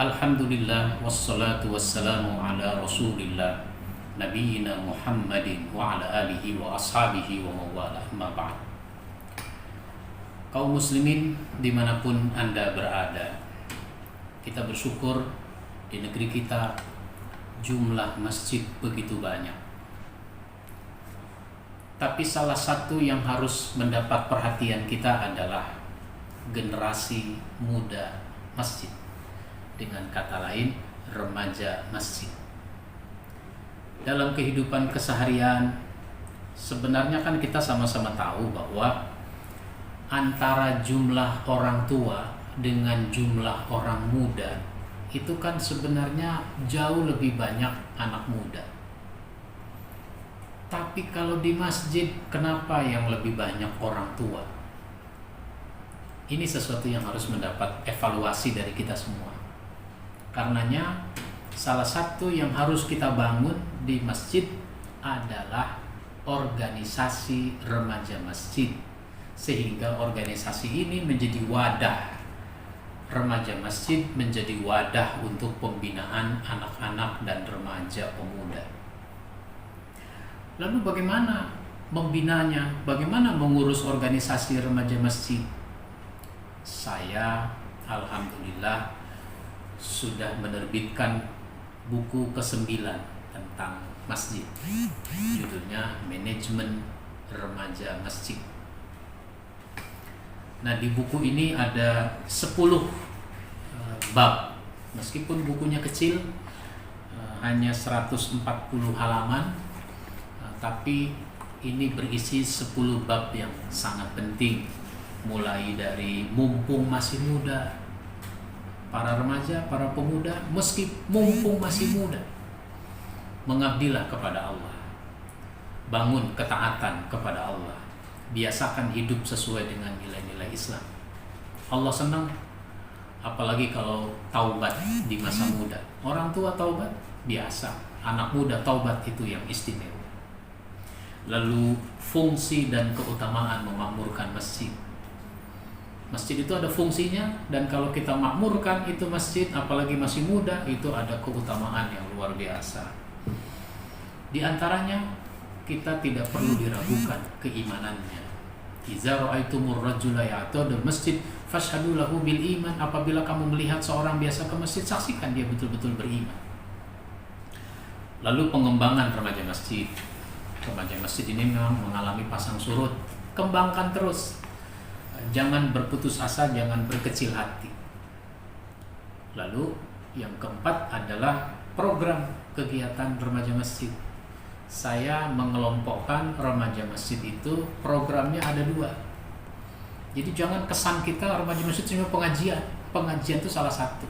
Alhamdulillah wassalatu wassalamu ala Rasulillah Nabiyyina Muhammadin wa ala alihi wa ashabihi wa mawala amma ba'd. Kaum muslimin dimanapun Anda berada, kita bersyukur di negeri kita jumlah masjid begitu banyak. Tapi salah satu yang harus mendapat perhatian kita adalah generasi muda masjid. Dengan kata lain, remaja masjid. Dalam kehidupan keseharian, sebenarnya kan kita sama-sama tahu bahwa antara jumlah orang tua dengan jumlah orang muda itu kan sebenarnya jauh lebih banyak anak muda. Tapi kalau di masjid, kenapa yang lebih banyak orang tua? Ini sesuatu yang harus mendapat evaluasi dari kita semua. Karenanya salah satu yang harus kita bangun di masjid adalah organisasi remaja masjid, sehingga organisasi ini menjadi wadah remaja masjid, menjadi wadah untuk pembinaan anak-anak dan remaja pemuda. Lalu bagaimana membinanya? Bagaimana mengurus organisasi remaja masjid? Saya alhamdulillah sudah menerbitkan buku ke-9 tentang masjid. Judulnya Manajemen Remaja Masjid. Nah, di buku ini ada 10 bab. Meskipun bukunya kecil, hanya 140 halaman, tapi ini berisi 10 bab yang sangat penting. Mulai dari mumpung masih muda, para remaja, para pemuda, meski mumpung masih muda, mengabdilah kepada Allah, bangun ketaatan kepada Allah, biasakan hidup sesuai dengan nilai-nilai Islam. Allah senang, apalagi kalau taubat di masa muda. Orang tua taubat biasa, anak muda taubat itu yang istimewa. Lalu fungsi dan keutamaan memakmurkan masjid. Masjid itu ada fungsinya, dan kalau kita makmurkan itu masjid, apalagi masih muda, itu ada keutamaan yang luar biasa. Di antaranya, kita tidak perlu diragukan keimanannya. Iza ra'aitumur rajula ya'tadu masjid fashhadu lahu bil iman. Apabila kamu melihat seorang biasa ke masjid, saksikan dia betul-betul beriman. Lalu pengembangan remaja masjid. Remaja masjid ini memang mengalami pasang surut. Kembangkan terus. Jangan berputus asa, jangan berkecil hati. Lalu yang keempat adalah program kegiatan remaja masjid. Saya mengelompokkan remaja masjid itu programnya ada 2. Jadi jangan kesan kita remaja masjid cuma pengajian. Pengajian itu salah satu.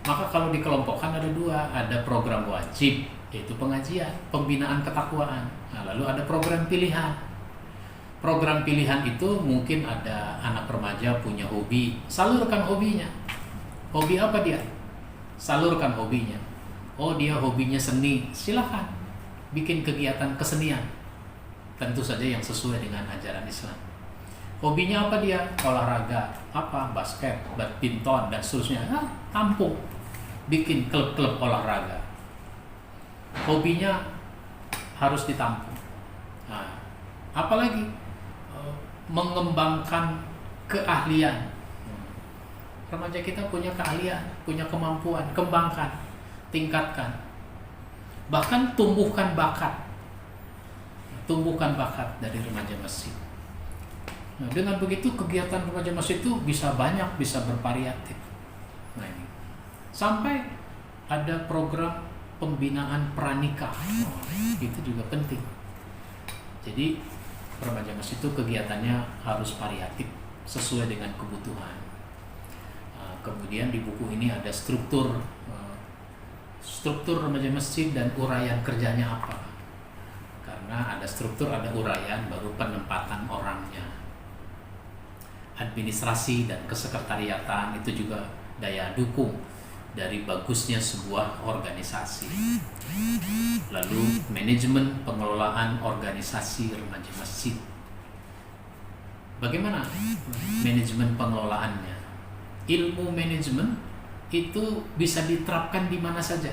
Maka kalau dikelompokkan ada 2. Ada program wajib, yaitu pengajian, pembinaan ketakwaan. Nah, lalu ada program pilihan. Program pilihan itu mungkin ada anak remaja punya hobi, salurkan hobinya. Hobi apa dia? Salurkan hobinya. Oh, dia hobinya seni, silakan bikin kegiatan kesenian. Tentu saja yang sesuai dengan ajaran Islam. Hobinya apa dia? Olahraga, apa? Basket, badminton, dan seterusnya. Nah, tampung, bikin klub-klub olahraga. Hobinya harus ditampung. Nah, apalagi? Mengembangkan keahlian. Remaja kita punya keahlian, punya kemampuan, kembangkan, tingkatkan. Bahkan tumbuhkan bakat dari remaja masjid. Nah, dengan begitu kegiatan remaja masjid itu bisa banyak, bisa bervariatif. Nah, ini sampai ada program pembinaan pranikah. Itu juga penting. Jadi remaja masjid itu kegiatannya harus variatif sesuai dengan kebutuhan. Kemudian di buku ini ada struktur remaja masjid dan uraian kerjanya apa. Karena ada struktur, ada uraian, baru penempatan orangnya. Administrasi dan kesekretariatan itu juga daya dukung dari bagusnya sebuah organisasi. Lalu manajemen pengelolaan organisasi remaja masjid. Bagaimana manajemen pengelolaannya? Ilmu manajemen itu bisa diterapkan di mana saja.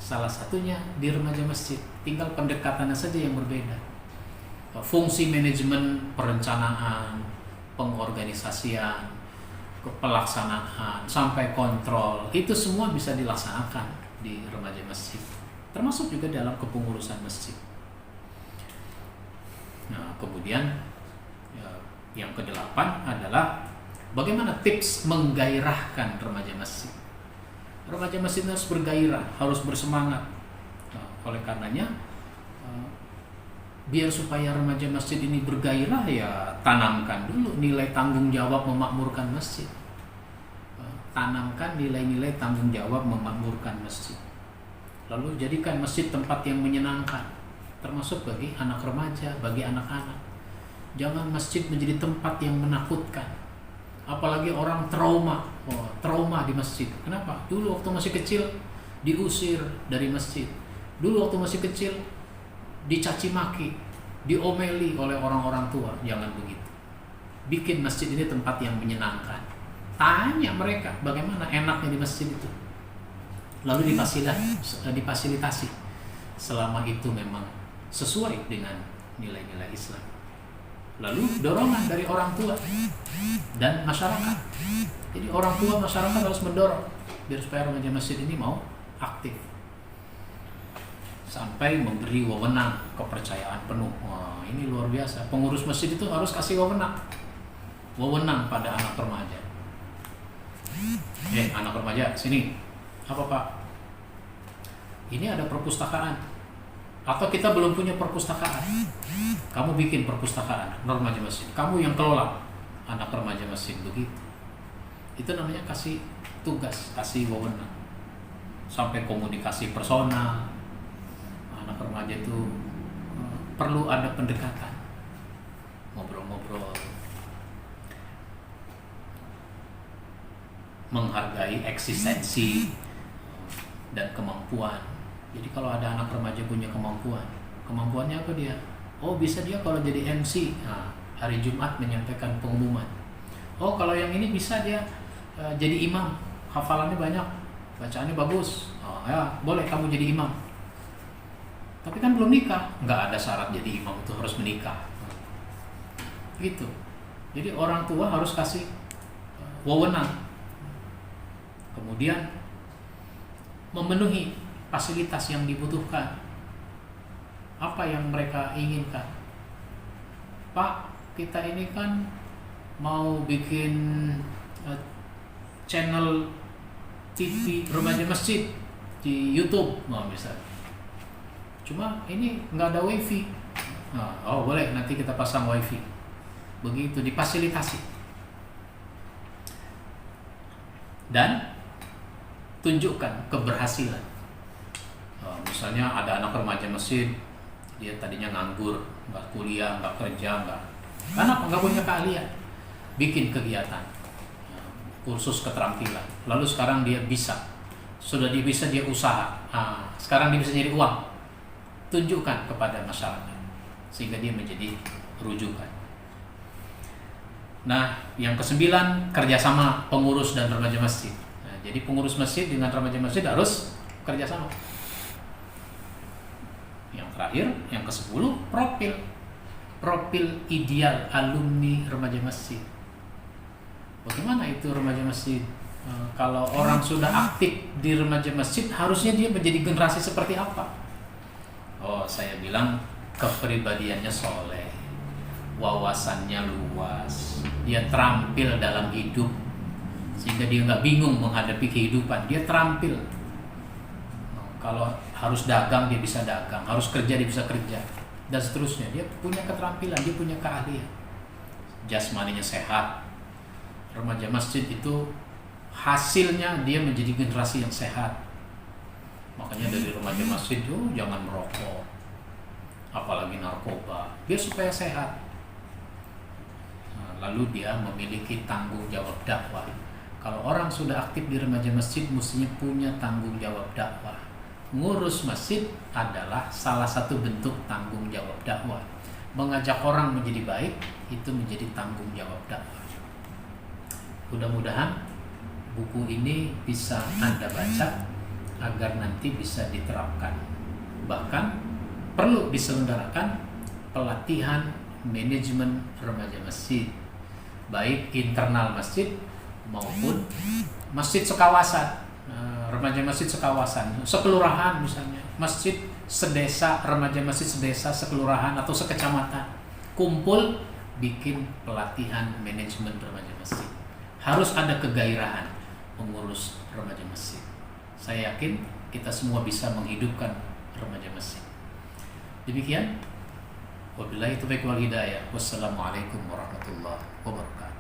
Salah satunya di remaja masjid, tinggal pendekatannya saja yang berbeda. Fungsi manajemen perencanaan, pengorganisasian, pelaksanaan, sampai kontrol, itu semua bisa dilaksanakan di remaja masjid, termasuk juga dalam kepengurusan masjid. Nah, kemudian yang kedelapan adalah bagaimana tips menggairahkan remaja masjid. Remaja masjid harus bergairah, harus bersemangat. Nah, oleh karenanya, biar supaya remaja masjid ini bergairah, ya tanamkan dulu nilai tanggung jawab memakmurkan masjid. Tanamkan nilai-nilai tanggung jawab memakmurkan masjid. Lalu jadikan masjid tempat yang menyenangkan, termasuk bagi anak remaja, bagi anak-anak. Jangan masjid menjadi tempat yang menakutkan. Apalagi orang trauma di masjid. Kenapa? Dulu waktu masih kecil diusir dari masjid. Dulu waktu masih kecil dicaci maki, diomeli oleh orang-orang tua. Jangan begitu. Bikin masjid ini tempat yang menyenangkan. Tanya mereka bagaimana enaknya di masjid itu. Lalu difasilitasi selama itu memang sesuai dengan nilai-nilai Islam. Lalu dorongan dari orang tua dan masyarakat. Jadi orang tua, masyarakat harus mendorong biar supaya remaja masjid ini mau aktif, sampai memberi wewenang, kepercayaan penuh. Wah, ini luar biasa. Pengurus masjid itu harus kasih wewenang pada anak remaja. Anak remaja, sini. Apa Pak? Ini ada perpustakaan. Atau kita belum punya perpustakaan. Kamu bikin perpustakaan remaja masjid. Kamu yang kelola anak remaja masjid, begitu. Itu namanya kasih tugas, kasih wewenang. Sampai komunikasi personal. Anak remaja itu perlu ada pendekatan. Ngobrol-ngobrol. Menghargai eksistensi dan kemampuan. Jadi kalau ada anak remaja punya kemampuannya apa dia? Oh, bisa dia kalau jadi MC, hari Jumat menyampaikan pengumuman. Oh, kalau yang ini bisa dia jadi imam, hafalannya banyak, bacaannya bagus. Oh, ya boleh kamu jadi imam. Tapi kan belum nikah, nggak ada syarat jadi imam itu harus menikah. Gitu. Jadi orang tua harus kasih wewenang. Kemudian memenuhi fasilitas yang dibutuhkan. Apa yang mereka inginkan? Pak, kita ini kan mau bikin channel TV remaja masjid di YouTube, misalnya. Cuma ini nggak ada wifi. Oh boleh, nanti kita pasang wifi. Begitu, difasilitasi. Dan tunjukkan keberhasilan. Misalnya ada anak remaja masjid, dia tadinya nganggur, nggak kuliah, nggak kerja, karena nggak punya keahlian. Bikin kegiatan, kursus keterampilan. Lalu sekarang dia bisa, dia usaha. Sekarang dia bisa jadi uang. Tunjukkan kepada masyarakat sehingga dia menjadi rujukan. Nah, yang ke-9, kerjasama pengurus dan remaja masjid. Nah, jadi pengurus masjid dengan remaja masjid harus kerjasama. Yang terakhir, yang ke-10, profil ideal alumni remaja masjid. Bagaimana itu remaja masjid? Kalau orang sudah aktif di remaja masjid, harusnya dia menjadi generasi seperti apa? Oh, saya bilang kepribadiannya soleh, wawasannya luas, dia terampil dalam hidup, sehingga dia nggak bingung menghadapi kehidupan. Dia terampil. Kalau harus dagang dia bisa dagang, harus kerja dia bisa kerja, dan seterusnya. Dia punya keterampilan, dia punya keahlian. Jasmaninya sehat. Remaja masjid itu hasilnya dia menjadi generasi yang sehat. Makanya dari remaja masjid itu jangan merokok, apalagi narkoba, biar supaya sehat. Lalu dia memiliki tanggung jawab dakwah. Kalau orang sudah aktif di remaja masjid, mestinya punya tanggung jawab dakwah. Ngurus masjid adalah salah satu bentuk tanggung jawab dakwah. Mengajak orang menjadi baik, itu menjadi tanggung jawab dakwah. Mudah-mudahan buku ini bisa Anda baca agar nanti bisa diterapkan. Bahkan perlu diselenggarakan pelatihan manajemen remaja masjid, baik internal masjid maupun masjid sekawasan, remaja masjid sekawasan, sekelurahan misalnya, masjid sedesa, remaja masjid sedesa, sekelurahan atau sekecamatan, kumpul bikin pelatihan manajemen remaja masjid. Harus ada kegairahan mengurus remaja masjid. Saya yakin kita semua bisa menghidupkan remaja masjid. Demikian, wabillahi taufiq wal hidayah. Wassalamualaikum warahmatullahi wabarakatuh.